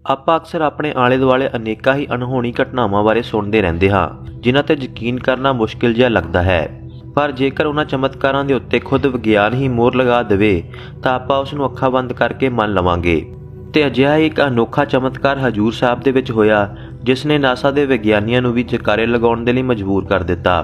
ਆਪਾਂ ਅਕਸਰ ਆਪਣੇ ਆਲੇ ਦੁਆਲੇ ਅਨੇਕਾਂ ਹੀ ਅਣਹੋਣੀ ਘਟਨਾਵਾਂ ਬਾਰੇ ਸੁਣਦੇ ਰਹਿੰਦੇ ਹਾਂ, ਜਿਨ੍ਹਾਂ ਤੇ ਯਕੀਨ ਕਰਨਾ ਮੁਸ਼ਕਿਲ ਜਿਹਾ ਲੱਗਦਾ ਹੈ। ਪਰ ਜੇਕਰ ਉਹਨਾਂ ਚਮਤਕਾਰਾਂ ਦੇ ਉੱਤੇ ਖੁਦ ਵਿਗਿਆਨ ਹੀ ਮੋਹਰ ਲਗਾ ਦੇਵੇ ਤਾਂ ਆਪਾਂ ਉਸ ਨੂੰ ਅੱਖਾਂ ਬੰਦ ਕਰਕੇ ਮੰਨ ਲਵਾਂਗੇ। ਤੇ ਅਜਿਹਾ ਇੱਕ ਅਨੋਖਾ ਚਮਤਕਾਰ ਹਜੂਰ ਸਾਹਿਬ ਦੇ ਵਿੱਚ ਹੋਇਆ, ਜਿਸ ਨੇ ਨਾਸਾ ਦੇ ਵਿਗਿਆਨੀਆਂ ਨੂੰ ਵੀ ਜੈਕਾਰੇ ਲਗਾਉਣ ਦੇ ਲਈ ਮਜਬੂਰ ਕਰ ਦਿੱਤਾ।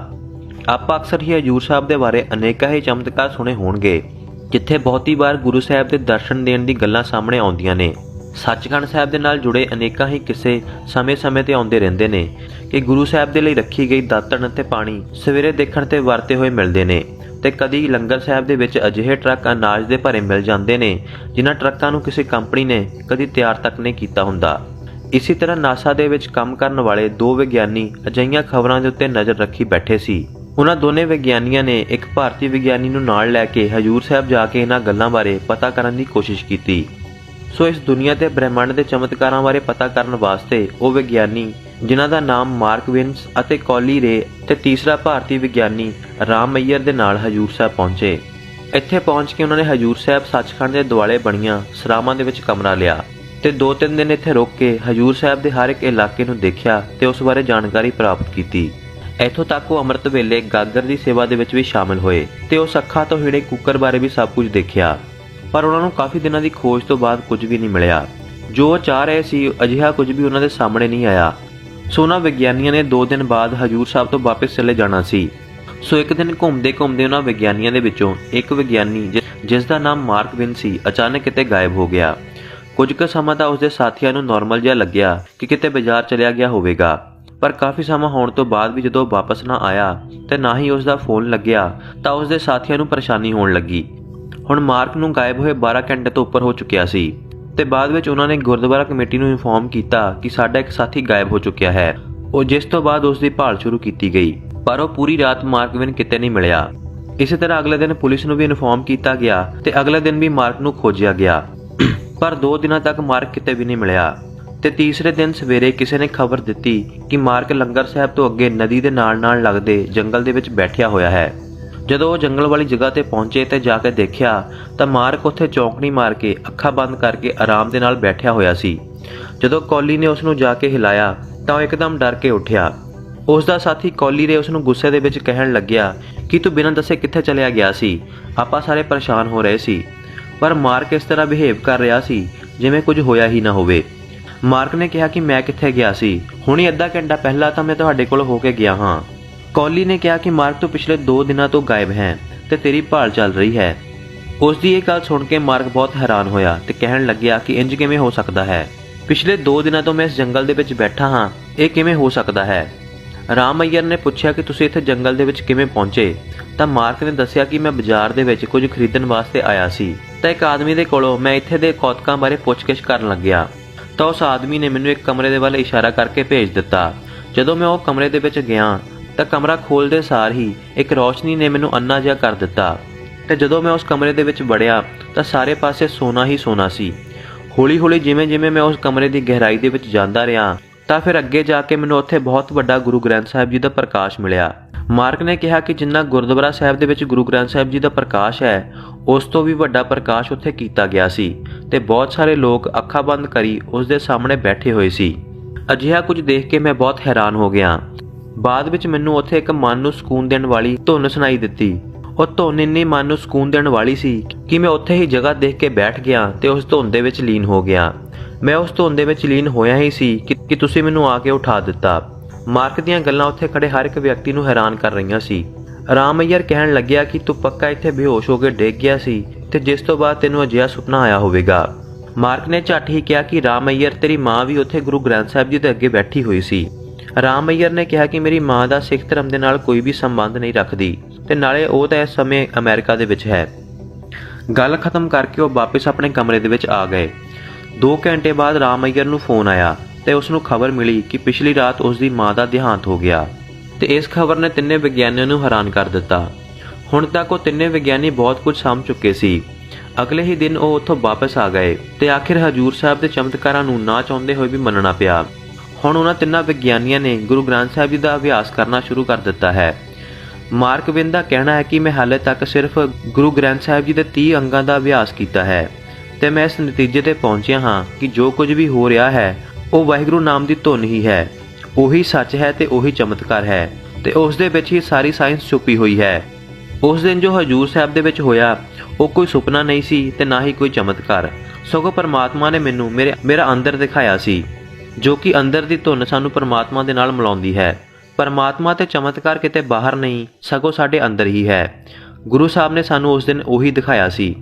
ਆਪਾਂ ਅਕਸਰ ਹੀ ਹਜੂਰ ਸਾਹਿਬ ਦੇ ਬਾਰੇ ਅਨੇਕਾਂ ਹੀ ਚਮਤਕਾਰ ਸੁਣੇ ਹੋਣਗੇ, ਜਿੱਥੇ ਬਹੁਤੀ ਵਾਰ ਗੁਰੂ ਸਾਹਿਬ ਦੇ ਦਰਸ਼ਨ ਦੇਣ ਦੀ ਗੱਲਾਂ ਸਾਹਮਣੇ ਆਉਂਦੀਆਂ ਨੇ। ਸੱਚਖੰਡ ਸਾਹਿਬ ਦੇ ਨਾਲ ਜੁੜੇ ਅਨੇਕਾਂ ਹੀ ਕਿੱਸੇ ਸਮੇਂ-ਸਮੇਂ ਤੇ ਆਉਂਦੇ ਰਹਿੰਦੇ ਨੇ ਕਿ ਗੁਰੂ ਸਾਹਿਬ ਦੇ ਲਈ ਰੱਖੀ ਗਈ ਦਾਤਣ ਅਤੇ ਪਾਣੀ ਸਵੇਰੇ ਦੇਖਣ ਤੇ ਵਰਤੇ ਹੋਏ ਮਿਲਦੇ ਨੇ, ਤੇ ਕਦੀ ਲੰਗਰ ਸਾਹਿਬ ਦੇ ਵਿੱਚ ਅਜਿਹੇ ਟਰੱਕ ਅਨਾਜ ਦੇ ਭਰੇ ਮਿਲ ਜਾਂਦੇ ਨੇ ਜਿਨ੍ਹਾਂ ਟਰੱਕਾਂ ਨੂੰ ਕਿਸੇ ਕੰਪਨੀ ਨੇ ਕਦੀ ਤਿਆਰ ਤੱਕ ਨਹੀਂ ਕੀਤਾ ਹੁੰਦਾ। ਇਸੇ ਤਰ੍ਹਾਂ ਨਾਸਾ ਦੇ ਵਿੱਚ ਕੰਮ ਕਰਨ ਵਾਲੇ ਦੋ ਵਿਗਿਆਨੀ ਅਜਿਹੀਆਂ ਖਬਰਾਂ ਦੇ ਉੱਤੇ ਨਜ਼ਰ ਰੱਖੀ ਬੈਠੇ ਸੀ। ਉਹਨਾਂ ਦੋਨੇ ਵਿਗਿਆਨੀਆਂ ਨੇ ਇੱਕ ਭਾਰਤੀ ਵਿਗਿਆਨੀ ਨੂੰ ਨਾਲ ਲੈ ਕੇ ਹਜੂਰ ਸਾਹਿਬ ਜਾ ਕੇ ਇਹਨਾਂ ਗੱਲਾਂ ਬਾਰੇ ਪਤਾ ਕਰਨ ਦੀ ਕੋਸ਼ਿਸ਼ ਕੀਤੀ। ਸੋ ਇਸ ਦੁਨੀਆ ਤੇ ਬ੍ਰਹਿਮੰਡ ਦੇ ਚਮਤਕਾਰਾਂ ਬਾਰੇ ਪਤਾ ਕਰਨ ਵਾਸਤੇ ਉਹ ਵਿਗਿਆਨੀ, ਜਿਨ੍ਹਾਂ ਦਾ ਨਾਮ ਮਾਰਕ ਵਿਨਸ ਅਤੇ ਕੌਲੀ ਰੇ ਤੇ ਤੀਸਰਾ ਭਾਰਤੀ ਵਿਗਿਆਨੀ ਰਾਮ ਮਈਰ ਦੇ ਨਾਲ ਹਜੂਰ ਸਾਹਿਬ ਪਹੁੰਚੇ। ਇੱਥੇ ਪਹੁੰਚ ਕੇ ਉਹਨਾਂ ਨੇ ਹਜੂਰ ਸਾਹਿਬ ਸੱਚਖੰਡ ਦੇ ਦੁਆਲੇ ਬਣੀਆਂ ਸਰਾਵਾਂ ਦੇ ਵਿੱਚ ਕਮਰਾ ਲਿਆ ਤੇ 2-3 ਦਿਨ ਇੱਥੇ ਰੁਕ ਕੇ ਹਜੂਰ ਸਾਹਿਬ ਦੇ ਹਰ ਇੱਕ ਇਲਾਕੇ ਨੂੰ ਦੇਖਿਆ ਤੇ ਉਸ ਬਾਰੇ ਜਾਣਕਾਰੀ ਪ੍ਰਾਪਤ ਕੀਤੀ। ਇੱਥੋਂ ਤੱਕ ਉਹ ਅੰਮ੍ਰਿਤ ਵੇਲੇ ਗਾਗਰ ਦੀ ਸੇਵਾ ਦੇ ਵਿੱਚ ਵੀ ਸ਼ਾਮਿਲ ਹੋਏ ਤੇ ਉਸ ਅੱਖਾਂ ਤੋਂ ਹਿੜੇ ਕੁੱਕਰ ਬਾਰੇ ਵੀ ਸਭ ਕੁਝ ਦੇਖਿਆ। ਪਰ ਉਹਨਾਂ ਨੂੰ ਕਾਫੀ ਦਿਨਾਂ ਦੀ ਖੋਜ ਤੋਂ ਬਾਅਦ ਕੁਝ ਵੀ ਨਹੀਂ ਮਿਲਿਆ। ਜੋ ਉਹ ਚਾਹ ਰਹੇ ਸੀ ਅਜਿਹਾ ਕੁਝ ਵੀ ਉਹਨਾਂ ਦੇ ਸਾਹਮਣੇ ਨਹੀਂ ਆਇਆ। ਸੋ ਉਹਨਾਂ ਵਿਗਿਆਨੀਆਂ ਨੇ 2 ਦਿਨ ਬਾਅਦ ਹਜੂਰ ਸਾਹਿਬ ਤੋਂ ਵਾਪਸ ਚਲੇ ਜਾਣਾ ਸੀ। ਸੋ ਇੱਕ ਦਿਨ ਘੁੰਮਦੇ ਉਹਨਾਂ ਵਿਗਿਆਨੀਆਂ ਦੇ ਵਿੱਚੋਂ ਇੱਕ ਵਿਗਿਆਨੀ, ਜਿਸ ਦਾ ਨਾਮ ਮਾਰਕ ਵਿਨ ਸੀ, ਅਚਾਨਕ ਕਿਤੇ ਗਾਇਬ ਹੋ ਗਿਆ। ਕੁਝ ਕੁ ਸਮਾਂ ਤਾਂ ਉਸਦੇ ਸਾਥੀਆਂ ਨੂੰ ਨਾਰਮਲ ਜਿਹਾ ਲੱਗਿਆ ਕਿ ਕਿਤੇ ਬਾਜ਼ਾਰ ਚਲਿਆ ਗਿਆ ਹੋਵੇਗਾ, ਪਰ ਕਾਫੀ ਸਮਾਂ ਹੋਣ ਤੋਂ ਬਾਅਦ ਵੀ ਜਦੋਂ ਵਾਪਸ ਨਾ ਆਇਆ ਤੇ ਨਾ ਹੀ ਉਸਦਾ ਫੋਨ ਲੱਗਿਆ ਤਾਂ ਉਸਦੇ ਸਾਥੀਆਂ ਨੂੰ ਪਰੇਸ਼ਾਨੀ ਹੋਣ ਲੱਗੀ। ਹੁਣ ਮਾਰਕ ਨੂੰ ਗਾਇਬ ਹੋਏ 12 ਘੰਟੇ ਤੋਂ ਉੱਪਰ ਹੋ ਚੁੱਕਿਆ ਸੀ ਤੇ ਬਾਅਦ ਵਿੱਚ ਉਹਨਾਂ ਨੇ ਗੁਰਦੁਆਰਾ ਕਮੇਟੀ ਨੂੰ ਇਨਫੋਰਮ ਕੀਤਾ ਕਿ ਸਾਡਾ ਇੱਕ ਸਾਥੀ ਗਾਇਬ ਹੋ ਚੁੱਕਿਆ ਹੈ। ਉਹ ਜਿਸ ਤੋਂ ਬਾਅਦ ਉਸ ਦੀ ਭਾਲ ਸ਼ੁਰੂ ਕੀਤੀ ਗਈ, ਪਰ ਉਹ ਪੂਰੀ ਰਾਤ ਮਾਰਕ ਵਿਨ ਕਿਤੇ ਨਹੀਂ ਮਿਲਿਆ। ਇਸੇ ਤਰ੍ਹਾਂ ਅਗਲੇ ਦਿਨ ਪੁਲਿਸ ਨੂੰ ਵੀ ਇਨਫੋਰਮ ਕੀਤਾ ਗਿਆ ਤੇ ਅਗਲੇ ਦਿਨ ਵੀ ਮਾਰਕ ਨੂੰ ਖੋਜਿਆ ਗਿਆ, ਪਰ 2 ਦਿਨਾਂ ਤੱਕ ਮਾਰਕ ਕਿਤੇ ਵੀ ਨਹੀਂ ਮਿਲਿਆ। ਤੇ ਤੀਸਰੇ ਦਿਨ ਸਵੇਰੇ ਕਿਸੇ ਨੇ ਖਬਰ ਦਿੱਤੀ ਕਿ ਮਾਰਕ ਲੰਗਰ ਸਾਹਿਬ ਤੋਂ ਅੱਗੇ ਨਦੀ ਦੇ ਨਾਲ ਲੱਗਦੇ ਜੰਗਲ ਦੇ ਵਿੱਚ ਬੈਠਿਆ ਹੋਇਆ ਹੈ। ਜਦੋਂ ਉਹ ਜੰਗਲ ਵਾਲੀ ਜਗ੍ਹਾ ਤੇ ਪਹੁੰਚੇ ਤੇ ਜਾ ਕੇ ਦੇਖਿਆ ਤਾਂ ਮਾਰਕ ਉੱਥੇ ਚੌਂਕੜੀ ਮਾਰ ਕੇ ਅੱਖਾਂ ਬੰਦ ਕਰਕੇ ਆਰਾਮ ਦੇ ਨਾਲ ਬੈਠਿਆ ਹੋਇਆ ਸੀ। ਜਦੋਂ ਕੌਲੀ ਨੇ ਉਸ ਨੂੰ ਜਾ ਕੇ ਹਿਲਾਇਆ ਤਾਂ ਉਹ ਇੱਕਦਮ ਡਰ ਕੇ ਉੱਠਿਆ। ਉਸ ਦਾ ਸਾਥੀ ਕੌਲੀ ਰੇ ਉਸ ਨੂੰ ਗੁੱਸੇ ਦੇ ਵਿੱਚ ਕਹਿਣ ਲੱਗਿਆ ਕਿ ਤੂੰ ਬਿਨਾਂ ਦੱਸੇ ਕਿੱਥੇ ਚਲਿਆ ਗਿਆ ਸੀ, ਆਪਾਂ ਸਾਰੇ ਪਰੇਸ਼ਾਨ ਹੋ ਰਹੇ ਸੀ। ਪਰ ਮਾਰਕ ਇਸ ਤਰ੍ਹਾਂ ਬਿਹੇਵ ਕਰ ਰਿਹਾ ਸੀ ਜਿਵੇਂ ਕੁਝ ਹੋਇਆ ਹੀ ਨਾ ਹੋਵੇ। ਮਾਰਕ ਨੇ ਕਿਹਾ ਕਿ ਮੈਂ ਕਿੱਥੇ ਗਿਆ ਸੀ, ਹੁਣੀ ਅੱਧਾ ਘੰਟਾ ਪਹਿਲਾਂ ਤਾਂ ਮੈਂ ਤੁਹਾਡੇ ਕੋਲ ਹੋ ਕੇ ਗਿਆ ਹਾਂ। ਕੌਲੀ ਨੇ ਕਿਹਾ ਕਿ ਮਾਰਕ ਤੂੰ ਪਿਛਲੇ 2 ਦਿਨਾਂ ਤੋਂ ਗਾਇਬ ਹੈ ਤੇ ਤੇਰੀ ਭਾਲ ਚੱਲ ਰਹੀ ਹੈ। ਉਸ ਦੀ ਇਹ ਗੱਲ ਸੁਣ ਕੇ ਮਾਰਕ ਬਹੁਤ ਹੈਰਾਨ ਹੋਇਆ ਤੇ ਕਹਿਣ ਲੱਗਿਆ ਕਿ ਇੰਜ ਕਿਵੇਂ ਹੋ ਸਕਦਾ ਹੈ, ਪਿਛਲੇ 2 ਦਿਨਾਂ ਤੋਂ ਮੈਂ ਇਸ ਜੰਗਲ ਦੇ ਵਿੱਚ ਬੈਠਾ ਹਾਂ, ਇਹ ਕਿਵੇਂ ਹੋ ਸਕਦਾ ਹੈ। ਰਾਮ ਮਈਰ ਨੇ ਪੁੱਛਿਆ ਕਿ ਤੁਸੀਂ ਇੱਥੇ ਜੰਗਲ ਦੇ ਵਿੱਚ ਕਿਵੇਂ ਪਹੁੰਚੇ ਤਾਂ ਮਾਰਕ ਨੇ ਦੱਸਿਆ ਕਿ ਮੈਂ ਬਾਜ਼ਾਰ ਦੇ ਵਿੱਚ ਕੁਝ ਖਰੀਦਣ ਵਾਸਤੇ ਆਇਆ ਸੀ ਤਾਂ ਇੱਕ ਆਦਮੀ ਦੇ ਕੋਲੋਂ ਮੈਂ ਇੱਥੇ ਦੇ ਕੌਤਕਾਂ ਬਾਰੇ ਪੁੱਛਗਿੱਛ ਕਰਨ ਲੱਗਿਆ ਤਾਂ ਉਸ ਆਦਮੀ ਨੇ ਮੈਨੂੰ ਇੱਕ ਕਮਰੇ ਦੇ ਵੱਲ ਇਸ਼ਾਰਾ ਕਰਕੇ ਭੇਜ ਦਿੱਤਾ। ਜਦੋਂ ਮੈਂ ਉਹ ਕਮਰੇ ਦੇ ਵਿੱਚ ਗਿਆ ਤਾਂ ਕਮਰਾ ਖੋਲ੍ਹਦੇ ਸਾਰ ਹੀ ਇੱਕ ਰੌਸ਼ਨੀ ਨੇ ਮੈਨੂੰ ਅੰਨਾ ਜਿਹਾ ਕਰ ਦਿੱਤਾ ਤੇ ਜਦੋਂ ਮੈਂ ਉਸ ਕਮਰੇ ਦੇ ਵਿੱਚ ਵੜਿਆ ਤਾਂ ਸਾਰੇ ਪਾਸੇ ਸੋਨਾ ਹੀ ਸੋਨਾ ਸੀ। ਹੌਲੀ ਜਿਵੇਂ ਮੈਂ ਉਸ ਕਮਰੇ ਦੀ ਗਹਿਰਾਈ ਦੇ ਵਿੱਚ ਜਾਂਦਾ ਰਿਹਾ ਤਾਂ ਫਿਰ ਅੱਗੇ ਜਾ ਕੇ ਮੈਨੂੰ ਉੱਥੇ ਬਹੁਤ ਵੱਡਾ ਗੁਰੂ ਗ੍ਰੰਥ ਸਾਹਿਬ ਜੀ ਦਾ ਪ੍ਰਕਾਸ਼ ਮਿਲਿਆ। ਮਾਰਕ ਨੇ ਕਿਹਾ ਕਿ ਜਿੰਨਾ ਗੁਰਦੁਆਰਾ ਸਾਹਿਬ ਦੇ ਵਿੱਚ ਗੁਰੂ ਗ੍ਰੰਥ ਸਾਹਿਬ ਜੀ ਦਾ ਪ੍ਰਕਾਸ਼ ਹੈ, ਉਸ ਤੋਂ ਵੀ ਵੱਡਾ ਪ੍ਰਕਾਸ਼ ਉੱਥੇ ਕੀਤਾ ਗਿਆ ਸੀ ਤੇ ਬਹੁਤ ਸਾਰੇ ਲੋਕ ਅੱਖਾਂ ਬੰਦ ਕਰੀ ਉਸ ਦੇ ਸਾਹਮਣੇ ਬੈਠੇ ਹੋਏ ਸੀ। ਅਜਿਹਾ ਕੁਝ ਦੇਖ ਕੇ ਮੈਂ ਬਹੁਤ ਹੈਰਾਨ ਹੋ ਗਿਆ। ਬਾਅਦ ਵਿੱਚ ਮੈਨੂੰ ਉੱਥੇ ਇੱਕ ਮਨ ਨੂੰ ਸਕੂਨ ਦੇਣ ਵਾਲੀ ਧੁਨ ਸੁਣਾਈ ਦਿੱਤੀ। ਉਹ ਧੁਨ ਇੰਨੀ ਮਨ ਨੂੰ ਸਕੂਨ ਦੇਣ ਵਾਲੀ ਸੀ ਕਿ ਮੈਂ ਉੱਥੇ ਹੀ ਜਗ੍ਹਾ ਦੇਖ ਕੇ ਬੈਠ ਗਿਆ ਤੇ ਉਸ ਧੁਨ ਦੇ ਵਿੱਚ ਲੀਨ ਹੋ ਗਿਆ। ਮੈਂ ਉਸ ਧੁਨ ਦੇ ਵਿੱਚ ਲੀਨ ਹੋਇਆ ਹੀ ਸੀ ਕਿ ਤੁਸੀਂ ਮੈਨੂੰ ਆ ਕੇ ਉਠਾ ਦਿੱਤਾ। ਮਾਰਕ ਦੀਆਂ ਗੱਲਾਂ ਉੱਥੇ ਖੜੇ ਹਰ ਇੱਕ ਵਿਅਕਤੀ ਨੂੰ ਹੈਰਾਨ ਕਰ ਰਹੀਆਂ ਸੀ। ਰਾਮ ਮਈਰ ਕਹਿਣ ਲੱਗਿਆ ਕਿ ਤੂੰ ਪੱਕਾ ਇੱਥੇ ਬੇਹੋਸ਼ ਹੋ ਕੇ ਡਿੱਗ ਗਿਆ ਸੀ ਤੇ ਜਿਸ ਤੋਂ ਬਾਅਦ ਤੈਨੂੰ ਅਜਿਹਾ ਸੁਪਨਾ ਆਇਆ ਹੋਵੇਗਾ। ਮਾਰਕ ਨੇ ਝੱਟ ਹੀ ਕਿਹਾ ਕਿ ਰਾਮ ਮਈਰ ਤੇਰੀ ਮਾਂ ਵੀ ਉੱਥੇ ਗੁਰੂ ਗ੍ਰੰਥ ਸਾਹਿਬ ਜੀ ਦੇ ਅੱਗੇ ਬੈਠੀ ਹੋਈ ਸੀ। ਰਾਮ ਮਈਰ ਨੇ ਕਿਹਾ ਕਿ ਮੇਰੀ ਮਾਂ ਦਾ ਸਿੱਖ ਧਰਮ ਦੇ ਨਾਲ ਕੋਈ ਵੀ ਸੰਬੰਧ ਨਹੀਂ ਰੱਖਦੀ ਤੇ ਨਾਲੇ ਉਹ ਤਾਂ ਇਸ ਸਮੇਂ ਅਮਰੀਕਾ ਦੇ ਵਿੱਚ ਹੈ। ਗੱਲ ਖਤਮ ਕਰਕੇ ਉਹ ਵਾਪਸ ਆਪਣੇ ਕਮਰੇ ਦੇ ਵਿੱਚ ਆ ਗਏ। 2 ਘੰਟੇ ਬਾਅਦ ਰਾਮ ਮਈਰ ਨੂੰ ਫੋਨ ਆਇਆ ਤੇ ਉਸ ਨੂੰ ਖਬਰ ਮਿਲੀ ਕਿ ਪਿਛਲੀ ਰਾਤ ਉਸ ਦੀ ਮਾਂ ਦਾ ਦੇਹਾਂਤ ਹੋ ਗਿਆ ਤੇ ਇਸ ਖਬਰ ਨੇ ਤਿੰਨੇ ਵਿਗਿਆਨੀਆਂ ਨੂੰ ਹੈਰਾਨ ਕਰ ਦਿੱਤਾ। ਹੁਣ ਤੱਕ ਉਹ ਤਿੰਨੇ ਵਿਗਿਆਨੀ ਬਹੁਤ ਕੁਝ ਸਮਝ ਚੁੱਕੇ ਸੀ। ਅਗਲੇ ਹੀ ਦਿਨ ਉਹ ਉੱਥੋਂ ਵਾਪਸ ਆ ਗਏ ਤੇ ਆਖਿਰ ਹਜੂਰ ਸਾਹਿਬ ਦੇ ਚਮਤਕਾਰਾਂ ਨੂੰ ਨਾ ਚਾਹੁੰਦੇ ਹੋਏ ਵੀ ਮੰਨਣਾ ਪਿਆ। ਹੁਣ ਉਹਨਾਂ ਤਿੰਨਾਂ ਵਿਗਿਆਨੀਆਂ ਨੇ ਗੁਰੂ ਗ੍ਰੰਥ ਸਾਹਿਬ ਜੀ ਦਾ ਅਭਿਆਸ ਕਰਨਾ ਸ਼ੁਰੂ ਕਰ ਦਿੱਤਾ ਹੈ। ਮਾਰਕ ਵਿਨ ਦਾ ਕਹਿਣਾ ਹੈ ਕਿ ਮੈਂ ਹਾਲੇ ਤੱਕ ਸਿਰਫ ਗੁਰੂ ਗ੍ਰੰਥ ਸਾਹਿਬ ਜੀ ਦੇ 30 ਅੰਗਾਂ ਦਾ ਅਭਿਆਸ ਕੀਤਾ ਹੈ ਤੇ ਮੈਂ ਇਸ ਨਤੀਜੇ ਤੇ ਪਹੁੰਚਿਆ ਹਾਂ ਕਿ ਜੋ ਕੁਝ ਵੀ ਹੋ ਰਿਹਾ ਹੈ ਉਹ ਵਾਹਿਗੁਰੂ ਨਾਮ ਦੀ ਧੁਨ ਹੀ ਹੈ। ਉਹੀ ਸੱਚ ਹੈ ਤੇ ਉਹੀ ਚਮਤਕਾਰ ਹੈ ਤੇ ਉਸ ਦੇ ਵਿੱਚ ਹੀ ਸਾਰੀ ਸਾਇੰਸ ਛੁਪੀ ਹੋਈ ਹੈ। ਉਸ ਦਿਨ ਜੋ ਹਜੂਰ ਸਾਹਿਬ ਦੇ ਵਿੱਚ ਹੋਇਆ ਉਹ ਕੋਈ ਸੁਪਨਾ ਨਹੀਂ ਸੀ ਤੇ ਨਾ ਹੀ ਕੋਈ ਚਮਤਕਾਰ, ਸਗੋਂ ਪਰਮਾਤਮਾ ਨੇ ਮੈਨੂੰ ਮੇਰਾ ਅੰਦਰ ਦਿਖਾਇਆ ਸੀ, ਜੋ ਕਿ ਅੰਦਰ ਦੀ ਧੁਨ ਸਾਨੂੰ ਪਰਮਾਤਮਾ ਦੇ ਨਾਲ ਮਿਲਾਉਂਦੀ ਹੈ। ਪਰਮਾਤਮਾ ਤੇ ਚਮਤਕਾਰ ਕਿਤੇ ਬਾਹਰ ਨਹੀਂ, ਸਗੋਂ ਸਾਡੇ ਅੰਦਰ ਹੀ ਹੈ। ਗੁਰੂ ਸਾਹਿਬ ਨੇ ਸਾਨੂੰ ਉਸ ਦਿਨ ਉਹੀ ਦਿਖਾਇਆ ਸੀ।